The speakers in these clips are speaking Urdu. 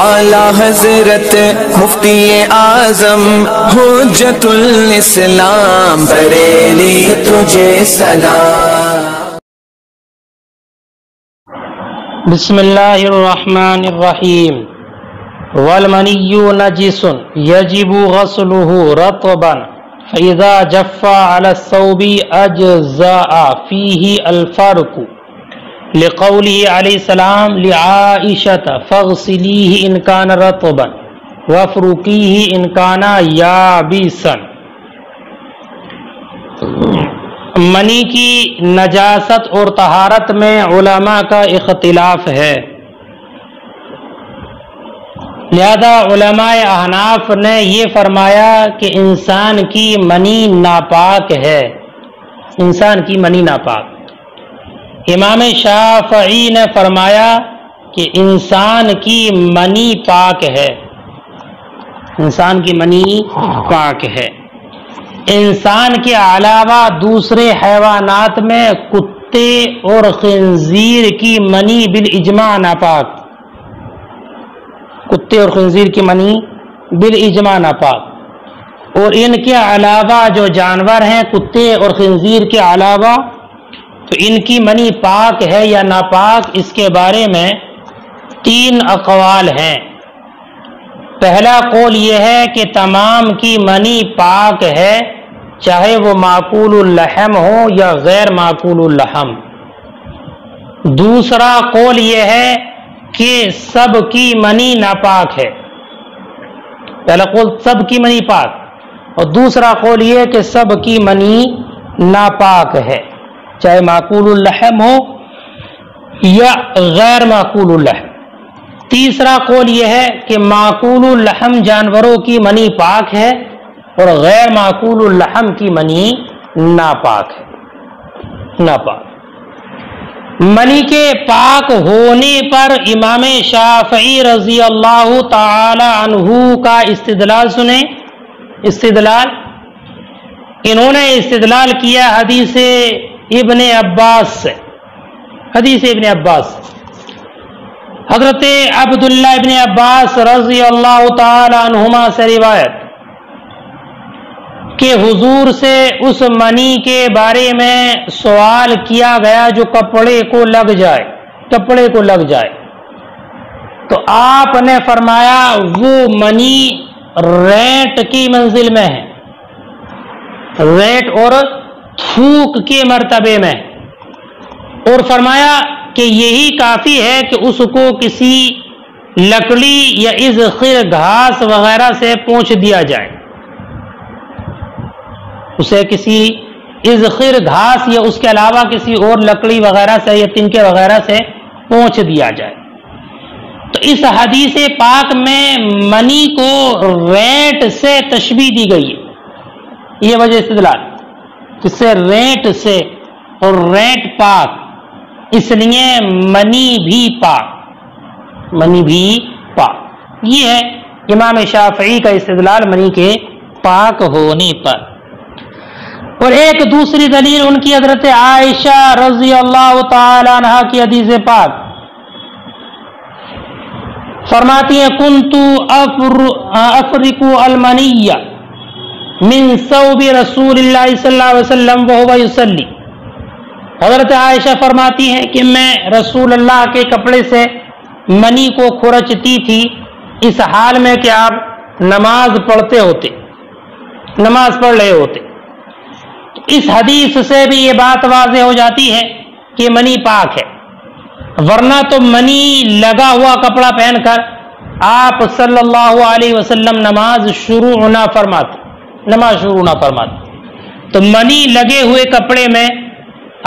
اعلی حضرت مفتی اعظم حجت الاسلام بریلی تجھے سلام۔ بسم اللہ الرحمن الرحیم۔ والمنی نجس یجب غسلہ رطبا فاذا جف علی الثوب اجزاء فیہ الفرق لقولہ علیہ السلام لعائشۃ فاغسلیہ ان کان رطبا وافرکیہ ان کان یابسا۔ منی کی نجاست اور طہارت میں علماء کا اختلاف ہے، لہذا علماء احناف نے یہ فرمایا کہ انسان کی منی ناپاک ہے، انسان کی منی ناپاک۔ امام شافعی نے فرمایا کہ انسان کی منی پاک ہے، انسان کی منی پاک ہے۔ انسان کے علاوہ دوسرے حیوانات میں کتے اور خنزیر کی منی بالاجماع ناپاک، کتے اور خنزیر کی منی بالاجماع ناپاک۔ اور ان کے علاوہ جو جانور ہیں کتے اور خنزیر کے علاوہ، تو ان کی منی پاک ہے یا ناپاک، اس کے بارے میں 3 اقوال ہیں۔ پہلا قول یہ ہے کہ تمام کی منی پاک ہے، چاہے وہ معقول اللحم ہو یا غیر معقول اللحم۔ دوسرا قول یہ ہے کہ سب کی منی ناپاک ہے، پہلا قول سب کی منی پاک، اور دوسرا قول یہ ہے کہ سب کی منی ناپاک ہے، چاہے معقول اللحم ہو یا غیر معقول اللحم۔ تیسرا قول یہ ہے کہ معقول اللحم جانوروں کی منی پاک ہے اور غیر معقول اللحم کی منی ناپاک ہے، ناپاک۔ منی کے پاک ہونے پر امام شافعی رضی اللہ تعالی عنہ کا استدلال سنیں۔ استدلال انہوں نے استدلال کیا حدیث ابن عباس سے، حدیث ابن عباس، حضرت عبداللہ ابن عباس رضی اللہ تعالی عنہما سے روایت کہ حضور سے اس منی کے بارے میں سوال کیا گیا جو کپڑے کو لگ جائے، کپڑے کو لگ جائے، تو آپ نے فرمایا وہ منی ریٹ کی منزل میں ہے، ریٹ اور تھوک کے مرتبے میں، اور فرمایا کہ یہی کافی ہے کہ اس کو کسی لکڑی یا اذخر گھاس وغیرہ سے پونچھ دیا جائے، اسے کسی اذخر گھاس یا اس کے علاوہ کسی اور لکڑی وغیرہ سے یا تنکے وغیرہ سے پونچھ دیا جائے۔ تو اس حدیث پاک میں منی کو ریٹ سے تشبیہ دی گئی ہے، یہ وجہ استدلال، جس سے ریٹ سے، اور ریٹ پاک، اس لیے منی بھی پاک، منی بھی پاک۔ یہ ہے امام شافعی کا استدلال منی کے پاک ہونے پر۔ اور ایک دوسری دلیل ان کی حضرت عائشہ رضی اللہ تعالی عنہ کی حدیث پاک، فرماتی ہیں کنت افرق المنی من ثوب رسول اللہ صلی اللہ علیہ وسلم وهو یصلی۔ حضرت عائشہ فرماتی ہیں کہ میں رسول اللہ کے کپڑے سے منی کو کھرچتی تھی اس حال میں کہ آپ نماز پڑھتے ہوتے، نماز پڑھ رہے ہوتے۔ اس حدیث سے بھی یہ بات واضح ہو جاتی ہے کہ منی پاک ہے، ورنہ تو منی لگا ہوا کپڑا پہن کر آپ صلی اللہ علیہ وسلم نماز شروع نہ فرماتے، نماز شروع نہ فرماتے۔ تو منی لگے ہوئے کپڑے میں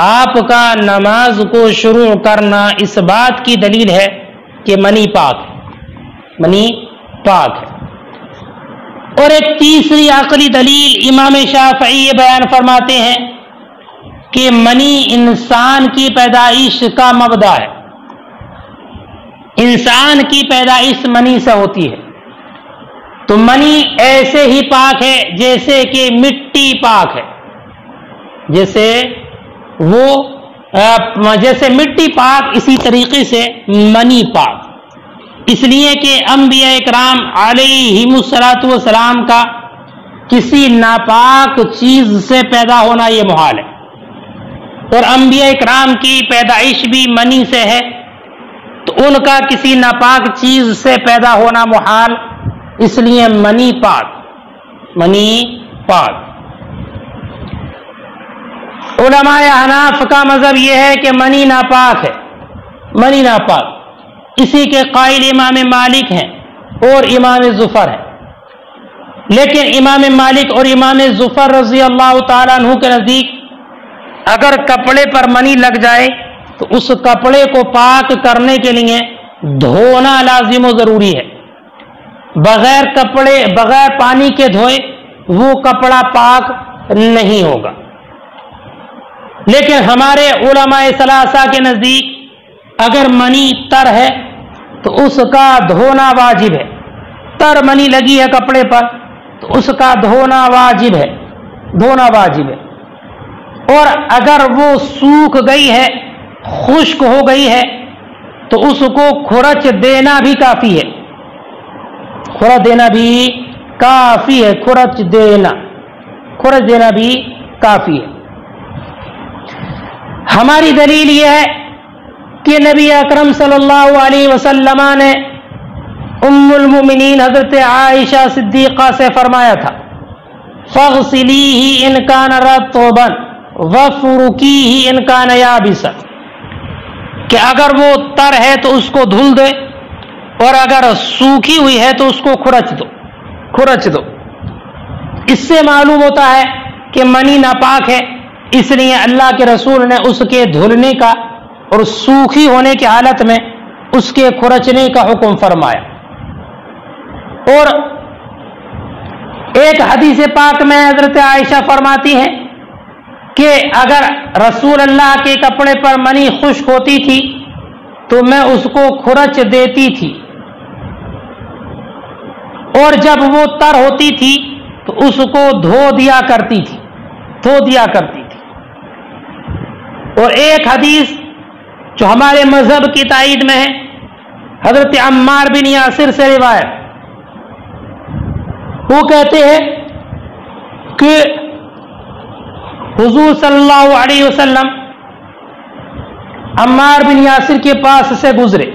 آپ کا نماز کو شروع کرنا اس بات کی دلیل ہے کہ منی پاک ہے، منی پاک ہے۔ اور ایک تیسری عقلی دلیل امام شافعی یہ بیان فرماتے ہیں کہ منی انسان کی پیدائش کا مبدا ہے، انسان کی پیدائش منی سے ہوتی ہے، تو منی ایسے ہی پاک ہے جیسے کہ مٹی پاک ہے، جیسے مٹی پاک اسی طریقے سے منی پاک۔ اس لیے کہ انبیاء اکرام علیہم الصلاۃ والسلام کا کسی ناپاک چیز سے پیدا ہونا یہ محال ہے، اور انبیاء اکرام کی پیدائش بھی منی سے ہے، تو ان کا کسی ناپاک چیز سے پیدا ہونا محال، اس لیے منی پاک۔ علماء احناف کا مذہب یہ ہے کہ منی ناپاک ہے، منی ناپاک، اسی کے قائل امام مالک ہیں اور امام ظفر ہیں، لیکن امام مالک اور امام ظفر رضی اللہ تعالیٰ عنہ کے نزدیک اگر کپڑے پر منی لگ جائے تو اس کپڑے کو پاک کرنے کے لیے دھونا لازم و ضروری ہے، بغیر پانی کے دھوئے وہ کپڑا پاک نہیں ہوگا۔ لیکن ہمارے علماء ثلاثہ کے نزدیک اگر منی تر ہے تو اس کا دھونا واجب ہے، تر منی لگی ہے کپڑے پر تو اس کا دھونا واجب ہے، اور اگر وہ سوکھ گئی ہے، خشک ہو گئی ہے تو اس کو کھرچ دینا بھی کافی ہے، کھرچ دینا بھی کافی ہے۔ ہماری دلیل یہ ہے کہ نبی اکرم صلی اللہ علیہ وسلم نے ام المؤمنین حضرت عائشہ صدیقہ سے فرمایا تھا فَاغْسِلِيهِ إِنْ كَانَ رَطْبًا وَافْرُكِيهِ إِنْ كَانَ يَابِسًا، کہ اگر وہ تر ہے تو اس کو دھل دے اور اگر سوکھی ہوئی ہے تو اس کو کھرچ دو۔ اس سے معلوم ہوتا ہے کہ منی ناپاک ہے، اس لیے اللہ کے رسول نے اس کے دھلنے کا اور سوکھی ہونے کی حالت میں اس کے کھرچنے کا حکم فرمایا۔ اور ایک حدیث پاک میں حضرت عائشہ فرماتی ہیں کہ اگر رسول اللہ کے کپڑے پر منی خشک ہوتی تھی تو میں اس کو کھرچ دیتی تھی، اور جب وہ تر ہوتی تھی تو اس کو دھو دیا کرتی تھی۔ اور ایک حدیث جو ہمارے مذہب کی تائید میں ہے، حضرت عمار بن یاسر سے روایت، وہ کہتے ہیں کہ حضور صلی اللہ علیہ وسلم عمار بن یاسر کے پاس سے گزرے،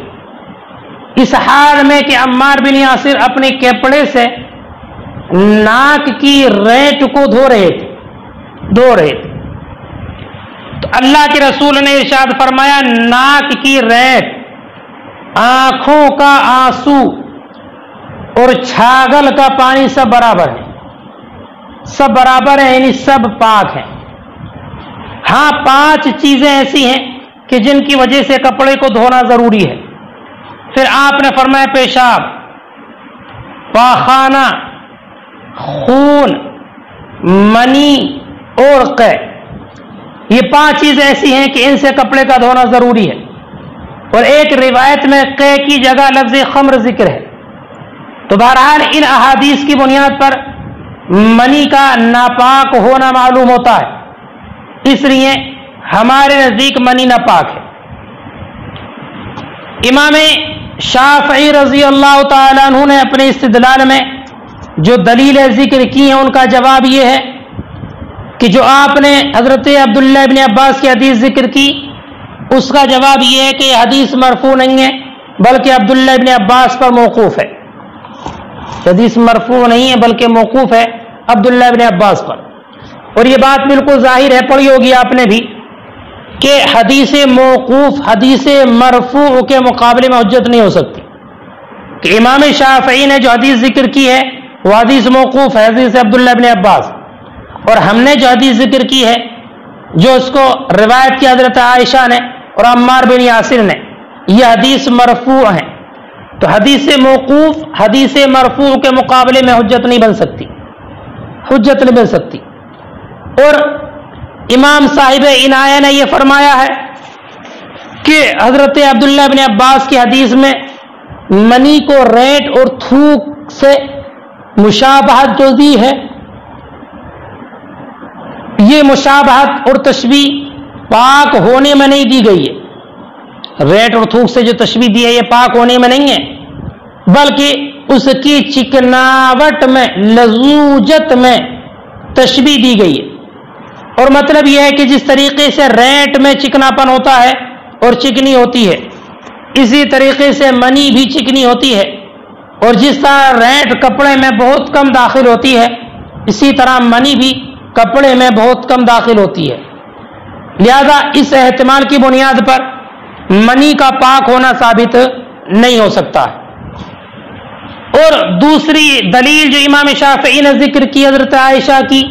اس حال میں کہ عمار بن یاسر اپنے کپڑے سے ناک کی رینٹ کو دھو رہے تھے۔ تو اللہ کے رسول نے ارشاد فرمایا ناک کی رینٹ، آنکھوں کا آنسو اور چھاگل کا پانی سب برابر ہے، یعنی سب پاک ہیں۔ ہاں 5 چیزیں ایسی ہیں کہ جن کی وجہ سے کپڑے کو دھونا ضروری ہے۔ پھر آپ نے فرمایا پیشاب، پاخانہ، خون، منی اور قے، یہ 5 چیزیں ایسی ہیں کہ ان سے کپڑے کا دھونا ضروری ہے۔ اور ایک روایت میں قے کی جگہ لفظ خمر ذکر ہے۔ تو بہرحال ان احادیث کی بنیاد پر منی کا ناپاک ہونا معلوم ہوتا ہے، اس لیے ہمارے نزدیک منی ناپاک ہے۔ امام شافعی رضی اللہ تعالیٰ عنہ نے اپنے استدلال میں جو دلیلیں ذکر کی ہیں ان کا جواب یہ ہے کہ جو آپ نے حضرت عبداللہ ابن عباس کی حدیث ذکر کی، اس کا جواب یہ ہے کہ یہ حدیث مرفوع نہیں ہے بلکہ عبداللہ ابن عباس پر موقوف ہے۔ حدیث مرفوع نہیں ہے بلکہ موقوف ہے عبداللہ ابن عباس پر، اور یہ بات بالکل ظاہر ہے، پڑھی ہوگی آپ نے بھی کہ حدیث موقوف حدیث مرفوع کے مقابلے میں حجت نہیں ہو سکتی، کہ امام شافعی نے جو حدیث ذکر کی ہے وہ حدیث موقوف ہے، حدیث عبداللہ ابن عباس، اور ہم نے جو حدیث ذکر کی ہے جو اس کو روایت کی حضرت عائشہ نے اور عمار بن یاسر نے، یہ حدیث مرفوع ہیں۔ تو حدیث موقوف حدیث مرفوع کے مقابلے میں حجت نہیں بن سکتی۔ اور امام صاحب عنایہ نے یہ فرمایا ہے کہ حضرت عبداللہ بن عباس کی حدیث میں منی کو ریٹ اور تھوک سے مشابہت جو دی ہے، یہ مشابہت اور تشبیہ پاک ہونے میں نہیں دی گئی ہے۔ ریٹ اور تھوک سے جو تشبیہ دی ہے یہ پاک ہونے میں نہیں ہے، بلکہ اس کی چکناوٹ میں، لزوجت میں تشبیہ دی گئی ہے۔ اور مطلب یہ ہے کہ جس طریقے سے رینٹ میں چکناپن ہوتا ہے اور چکنی ہوتی ہے، اسی طریقے سے منی بھی چکنی ہوتی ہے، اور جس طرح رینٹ کپڑے میں بہت کم داخل ہوتی ہے، اسی طرح منی بھی کپڑے میں بہت کم داخل ہوتی ہے۔ لہذا اس احتمال کی بنیاد پر منی کا پاک ہونا ثابت نہیں ہو سکتا ہے۔ اور دوسری دلیل جو امام شافعی نے ذکر کی حضرت عائشہ کی،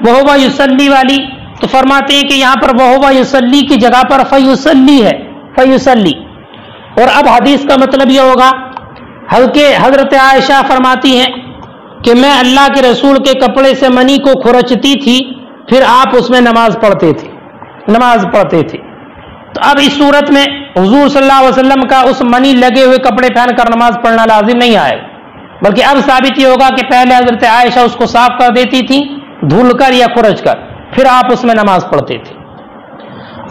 وہو یصلی والی، تو فرماتے ہیں کہ یہاں پر وہو یصلی کی جگہ پر فیصلی ہے، فیصلی۔ اور اب حدیث کا مطلب یہ ہوگا، حضرت عائشہ فرماتی ہیں کہ میں اللہ کے رسول کے کپڑے سے منی کو کھرچتی تھی، پھر آپ اس میں نماز پڑھتے تھے۔ تو اب اس صورت میں حضور صلی اللہ علیہ وسلم کا اس منی لگے ہوئے کپڑے پہن کر نماز پڑھنا لازم نہیں آئے، بلکہ اب ثابت یہ ہوگا کہ پہلے حضرت عائشہ اس کو صاف کر دیتی تھی، دھل کر یا کھرچ کر، پھر آپ اس میں نماز پڑھتے تھے۔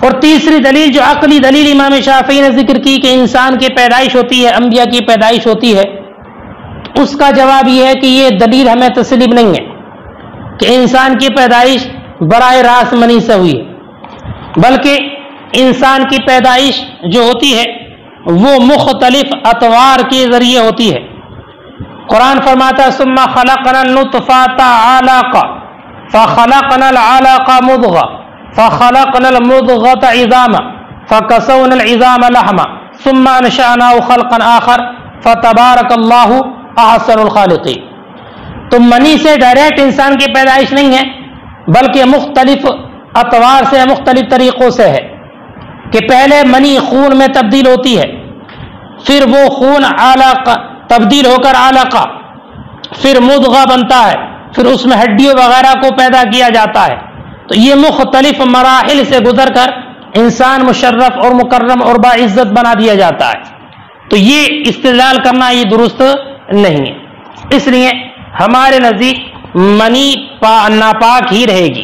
اور تیسری دلیل جو عقلی دلیل امام شافعی نے ذکر کی کہ انسان کی پیدائش ہوتی ہے، انبیاء کی پیدائش ہوتی ہے، اس کا جواب یہ ہے کہ یہ دلیل ہمیں تسلیم نہیں ہے کہ انسان کی پیدائش براہ راست منی سے ہوئی ہے، بلکہ انسان کی پیدائش جو ہوتی ہے وہ مختلف اطوار کے ذریعے ہوتی ہے۔ قرآن فرماتا ہے ثم خلقنا النطفة علقة فخلقنا العلقة مضغة فخلقنا المضغة عظاما فكسونا العظام لحما ثم انشأناه خلقا آخر فتبارك الله احسن الخالقین۔ تو منی سے ڈائریکٹ انسان کی پیدائش نہیں ہے، بلکہ مختلف اطوار سے، مختلف طریقوں سے ہے کہ پہلے منی خون میں تبدیل ہوتی ہے، پھر وہ خون علقہ تبدیل ہو کر علقہ، پھر مضغہ بنتا ہے، پھر اس میں ہڈیوں وغیرہ کو پیدا کیا جاتا ہے۔ تو یہ مختلف مراحل سے گزر کر انسان مشرف اور مکرم اور باعزت بنا دیا جاتا ہے۔ تو یہ استدلال کرنا یہ درست نہیں ہے، اس لیے ہمارے نزدیک منی ناپاک ہی رہے گی۔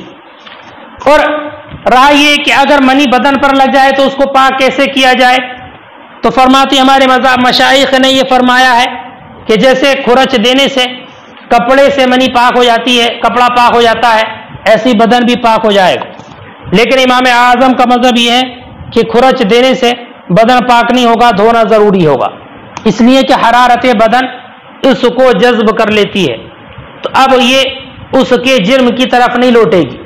اور رہا یہ کہ اگر منی بدن پر لگ جائے تو اس کو پاک کیسے کیا جائے، تو فرماتے ہمارے مشائخ نے یہ فرمایا ہے کہ جیسے کھرچ دینے سے کپڑے سے منی پاک ہو جاتی ہے، کپڑا پاک ہو جاتا ہے، ایسی بدن بھی پاک ہو جائے گا۔ لیکن امام اعظم کا مذہب یہ ہے کہ کھرچ دینے سے بدن پاک نہیں ہوگا، دھونا ضروری ہوگا، اس لیے کہ حرارت بدن اس کو جذب کر لیتی ہے، تو اب یہ اس کے جرم کی طرف نہیں لوٹے گی،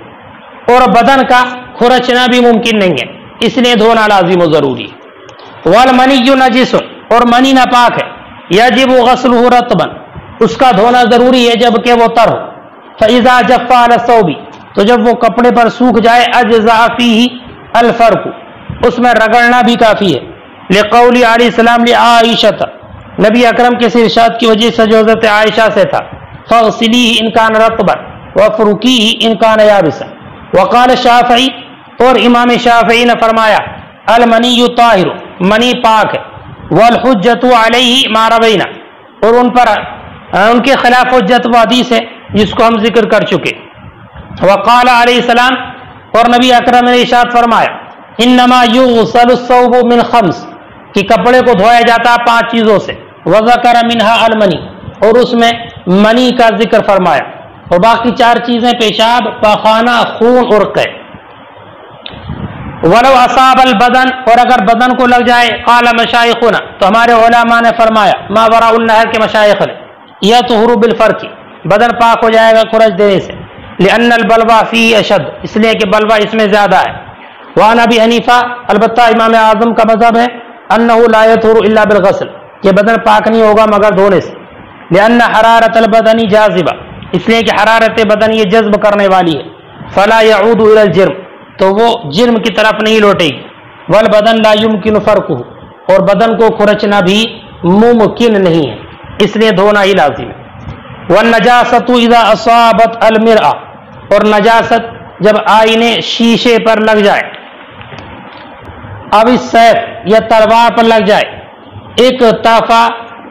اور بدن کا کھرچنا بھی ممکن نہیں ہے، اس لیے دھونا لازم و ضروری ہے۔ والمنی نجس، اور منی ناپاک ہے، یجب غسلہ رطبا، اس کا دھونا ضروری ہے جبکہ وہ تر ہو۔ فاذا جف علی الثوب، تو جب وہ کپڑے پر سوکھ جائے، اجزاء فیہ الفرق، اس میں رگڑنا بھی کافی ہے۔ لقول علیہ السلام لعائشہ، نبی اکرم کے ارشاد کی وجہ سے جو حضرت عائشہ سے تھا، فاغسلیہ ان کان رطبا وفرکیہ ان کان یابسا۔ وقال الشافعی، اور امام شافعی نے فرمایا المنی طاہر، منی پاک ہے، والحجۃ علیہ ما روینا، اور ان پر ان کے خلاف حجت و حدیث ہے جس کو ہم ذکر کر چکے۔ وقال علیہ السلام، اور نبی اکرم نے ارشاد فرمایا انما یغسل الثوب من خمس، کہ کپڑے کو دھویا جاتا ہے 5 چیزوں سے، وذکر منها المنی، اور اس میں منی کا ذکر فرمایا، اور باقی 4 چیزیں پیشاب، پاخانہ، خون اور قے۔ ولو اصاب البدن، اور اگر بدن کو لگ جائے، قال مشائخنا، تو ہمارے علماء نے فرمایا، ما وراء النہر کے مشائخ نے، یطہر بالفرق، بدن پاک ہو جائے گا کھرچ دینے سے، لأن البلوى فيه اشد، اس لیے کہ بلوہ اس میں زیادہ ہے۔ وعن ابی حنیفہ، البتہ امام اعظم کا مذہب ہے، انہ لا یطہر الا بالغسل، کہ بدن پاک نہیں ہوگا مگر دھونے سے، لأن حرارت البدن جاذبہ، اس لیے کہ حرارت بدن یہ جذب کرنے والی ہے، فلا يعود الى الجرم، تو وہ جرم کی طرف نہیں لوٹے گی، والبدن لا يمكن فرقه، اور بدن کو کھرچنا بھی ممکن نہیں ہے، اس لیے دھونا ہی لازم ہے۔ والنجاست اذا اصابت المرأة، اور نجاست جب آئینے شیشے پر لگ جائے، اب اس سیف یا تلوار پر لگ جائے، ایک طرفہ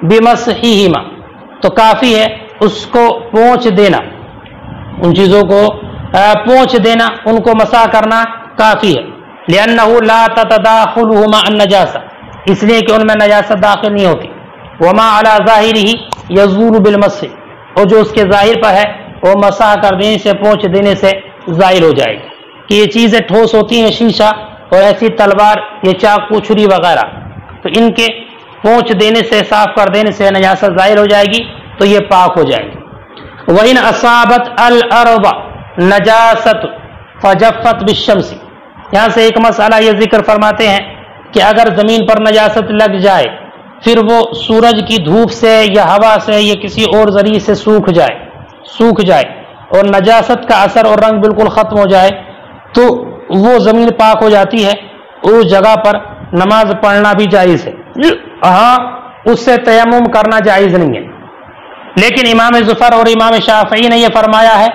بمسحہما، تو کافی ہے اس کو پونچھ دینا، ان چیزوں کو پونچھ دینا، ان کو مسح کرنا کافی ہے، لأنه لا تتداخلهما النجاسة، اس لیے کہ ان میں نجاست داخل نہیں ہوتی، وما علی ظاہرہ یزول بالمسح، اور جو اس کے ظاہر پر ہے وہ مسح کر دینے سے، پونچھ دینے سے زائل ہو جائے گی. کہ یہ چیزیں ٹھوس ہوتی ہیں، شیشہ اور ایسی تلوار، یہ چاقو، چھری وغیرہ، تو ان کے پونچھ دینے سے، صاف کر دینے سے نجاست ظاہر ہو جائے گی تو یہ پاک ہو جائیں گے. وَإِنْ أَصَابَتْ الْأَرْضَ نَجَاسَةٌ فَجَفَّتْ بِالشَّمْسِ، یہاں سے ایک مسئلہ یہ ذکر فرماتے ہیں کہ اگر زمین پر نجاست لگ جائے، پھر وہ سورج کی دھوپ سے یا ہوا سے یا کسی اور ذریعے سے سوکھ جائے اور نجاست کا اثر اور رنگ بالکل ختم ہو جائے، تو وہ زمین پاک ہو جاتی ہے، اس جگہ پر نماز پڑھنا بھی جائز ہے. ہاں اس سے تیمم کرنا جائز نہیں ہے. لیکن امام ظفر اور امام شافعی نے یہ فرمایا ہے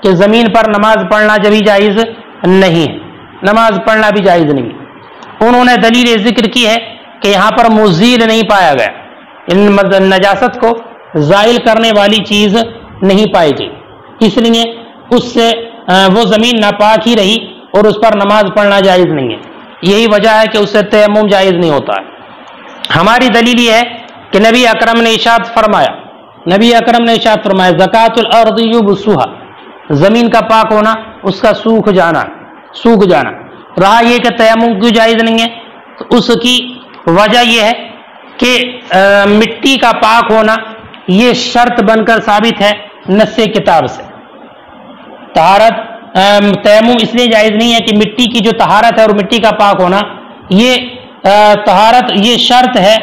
کہ زمین پر نماز پڑھنا جبھی جائز نہیں ہے، نماز پڑھنا بھی جائز نہیں ہے. انہوں نے دلیل ذکر کی ہے کہ یہاں پر مزیل نہیں پایا گیا، ان نجاست کو زائل کرنے والی چیز نہیں پائی گئی، اس لیے اس سے وہ زمین ناپاک ہی رہی اور اس پر نماز پڑھنا جائز نہیں ہے. یہی وجہ ہے کہ اس سے تیمم جائز نہیں ہوتا ہے. ہماری دلیل یہ ہے کہ نبی اکرم نے ارشاد فرمایا زکوٰۃ الارض یبسھا، زمین کا پاک ہونا، اس کا سوکھ جانا. رہا یہ کہ تیمم کیوں جائز نہیں ہے، تو اس کی وجہ یہ ہے کہ مٹی کا پاک ہونا یہ شرط بن کر ثابت ہے نص کتاب سے. تیمم اس لیے جائز نہیں ہے کہ مٹی کی جو طہارت ہے اور مٹی کا پاک ہونا، یہ طہارت یہ شرط ہے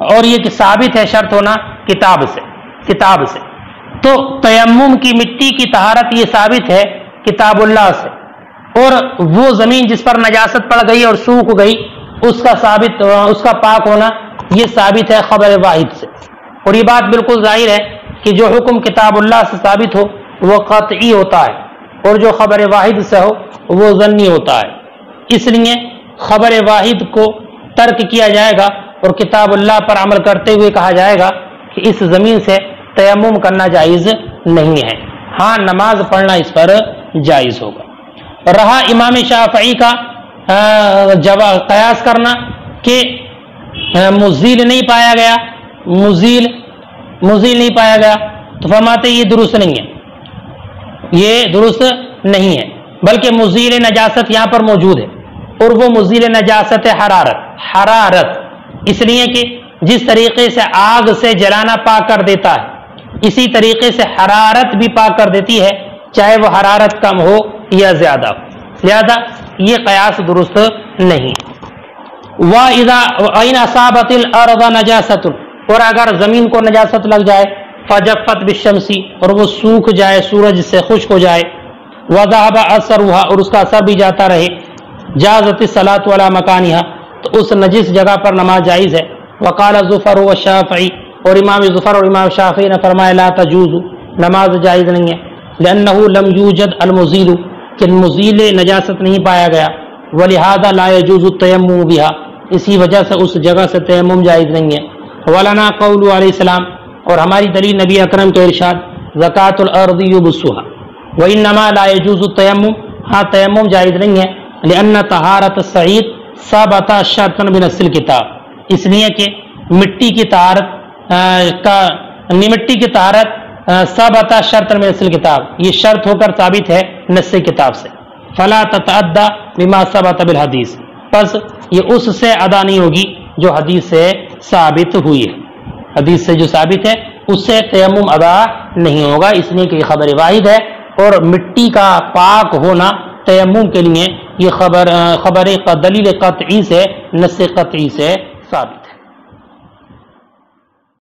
اور یہ ثابت ہے شرط ہونا کتاب سے. تو تیمم کی مٹی کی طہارت یہ ثابت ہے کتاب اللہ سے، اور وہ زمین جس پر نجاست پڑ گئی اور سوکھ گئی اس کا پاک ہونا یہ ثابت ہے خبر واحد سے. اور یہ بات بالکل ظاہر ہے کہ جو حکم کتاب اللہ سے ثابت ہو وہ قطعی ہوتا ہے، اور جو خبر واحد سے ہو وہ ظنی ہوتا ہے. اس لیے خبر واحد کو ترک کیا جائے گا اور کتاب اللہ پر عمل کرتے ہوئے کہا جائے گا کہ اس زمین سے تیمم کرنا جائز نہیں ہے. ہاں نماز پڑھنا اس پر جائز ہوگا. رہا امام شافعی کا قیاس کرنا کہ مزیل نہیں پایا گیا، تو فرماتے یہ درست نہیں ہے، بلکہ مزیل نجاست یہاں پر موجود ہے، اور وہ مزیل نجاست حرارت، اس لیے کہ جس طریقے سے آگ سے جلانا پاک کر دیتا ہے، اسی طریقے سے حرارت بھی پاک کر دیتی ہے، چاہے وہ حرارت کم ہو یا زیادہ ہو. لہذا یہ قیاس درست نہیں. وَإِنْ أَصَابَتِ الْأَرْضَ نَجَاسَةٌ، اور اگر زمین کو نجاست لگ جائے، فَجَفَّتْ بِالشَّمْسِ، اور وہ سوکھ جائے، سورج سے خشک ہو جائے، وَذَهَبَ أَثَرُهَا، اور اس کا اثر بھی جاتا رہے، جَازَتِ الصَّلَاةُ عَلَى مَكَانِهَا، تو اس نجس جگہ پر نماز جائز ہے. وقال ظفر والشافعی، اور امام ظفر اور امام شافعی نے فرمایا لا تجوز، نماز جائز نہیں ہے، لأنه لم يوجد المزیل، کہ مزیل نجاست نہیں پایا گیا، ولہذا لا يجوز التیمم بها، اسی وجہ سے اس جگہ سے تیمم جائز نہیں ہے. ولنا قول علیہ السلام، اور ہماری دلیل نبی اکرم کے ارشاد زکوٰۃ الارض یبسھا. وانما لا يجوز التیمم، ہاں تیمم جائز نہیں ہے، لان طہارت الصعید ثبت شرطا بنص الکتاب، اس لیے کہ مٹی کی طہارت ثبت شرطا بنص الکتاب، یہ شرط ہو کر ثابت ہے نص کتاب سے. فلا تتعدى بما ثبت بالحدیث، پس یہ اس سے ادا نہیں ہوگی جو حدیث سے ثابت ہوئی ہے. حدیث سے جو ثابت ہے اس سے تیمم ادا نہیں ہوگا، اس لیے کہ یہ خبر واحد ہے، اور مٹی کا پاک ہونا تیمم کے لیے یہ خبر دلیل قطعی سے، نص قطعی سے ثابت ہے.